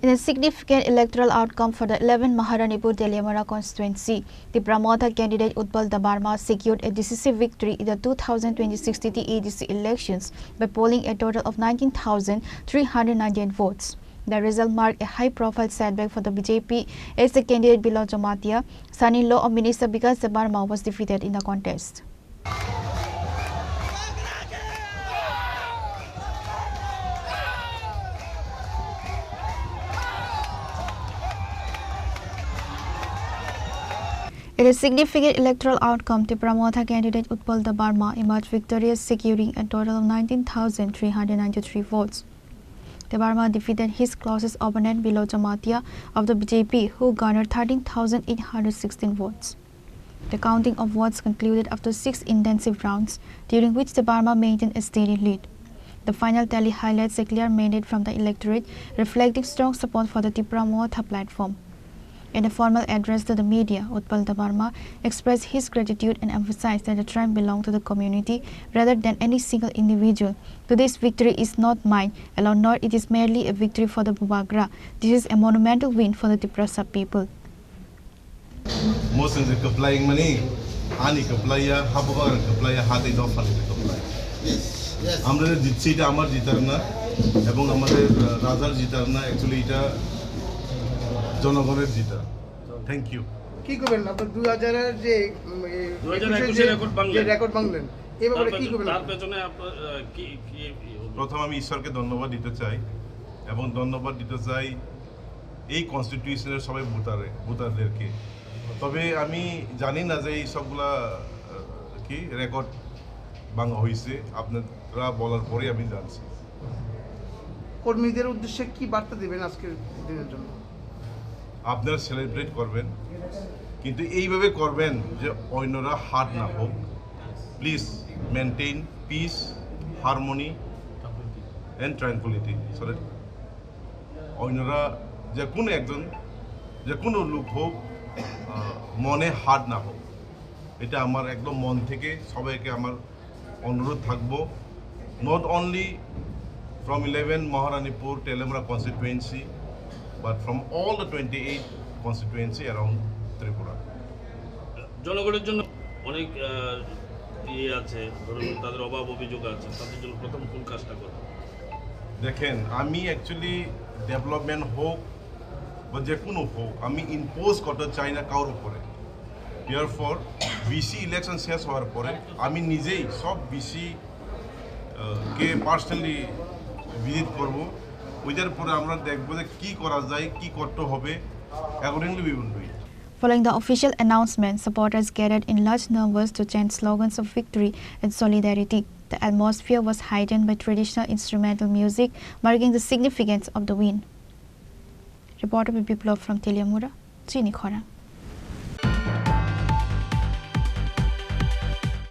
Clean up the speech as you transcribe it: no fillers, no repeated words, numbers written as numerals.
In a significant electoral outcome for the 11 Maharanipur Telliamara constituency, TIPRA Motha candidate Utpal Debbarma secured a decisive victory in the 2026 TTAADC elections by polling a total of 19,398 votes. The result marked a high-profile setback for the BJP as the candidate Billow Jamatia, son-in-law of Minister Bikash Debbarma, was defeated in the contest. In a significant electoral outcome, TIPRA Motha candidate Utpal Debbarma emerged victorious, securing a total of 19,393 votes. Debbarma defeated his closest opponent Billow Jamatia of the BJP, who garnered 13,816 votes. The counting of votes concluded after 6 intensive rounds, during which Debbarma maintained a steady lead. The final tally highlights a clear mandate from the electorate, reflecting strong support for the TIPRA Motha platform. In a formal address to the media, Utpal Debbarma expressed his gratitude and emphasized that the triumph belonged to the community rather than any single individual. Today's victory is not mine alone, nor it is merely a victory for the Bubagra. This is a monumental win for the TIPRA sub-people. Most of the complying money, Ani Kaplaya, Habuga and Kaplaya, Hadi Dofan Kaplaya. Yes. Amra Jitsita Amar Jitarna, Abong Amare Razar Jitarna, actually জনগণের জিতা thank you কি করবেন আপনি 2000 এর যে 2021 এর record ভাঙলেন এই ব্যাপারে কি করবেন তার পেছনে কি প্রথম আমি ঈশ্বরকে ধন্যবাদ দিতে চাই এবং ধন্যবাদ দিতে চাই এই কনস্টিটিউশনের সবাই ভোটারদেরকে তবে আমি জানি না যে এই সবগুলা কি রেকর্ড ভাঙা হইছে আপনারা বলার পরে আমি জানছি কর্মীদের উদ্দেশ্যে কি বার্তা দিবেন আজকের দিনের জন্য আপনারা সেলিব্রেট করবেন কিন্তু এইভাবে করবেন যে অন্যরা হার না হোক please maintain piece harmony and tranquility so that অন্যরা যে কোনো লোক হোক মনে হার না হোক এটা আমার একদম মন থেকে সবাইকে আমার অনুরোধ থাকবো not only from 11 Maharanipur Telliamara constituency but from all the 28 constituency around Tripura. জনগণের জন্য অনেক আছে ধরুন তাদের অভাব অভিযোগ আছে তাদের জন্য প্রথম কোন কাজটা করব দেখেন আমি অ্যাকচুয়ালি ডেভেলপমেন্ট হোক বা যে কোনো হোক আমি ইম্পোজ করতে চাই না কারোর উপরে দেয়ারফর বিসি ইলেকশন শেষ হওয়ার পরে আমি নিজেই সব বিসি কে পার্সোনালি ভিজিট করব ওইটার পরে আমরা দেখব যে কি করা যায় কি করতে হবে accordingly we will do it. Following the official announcement, supporters gathered in large numbers to chant slogans of victory and solidarity. The atmosphere was heightened by traditional instrumental music, marking the significance of the win. Reporter Billow from Telliamara, Chini, Khorang.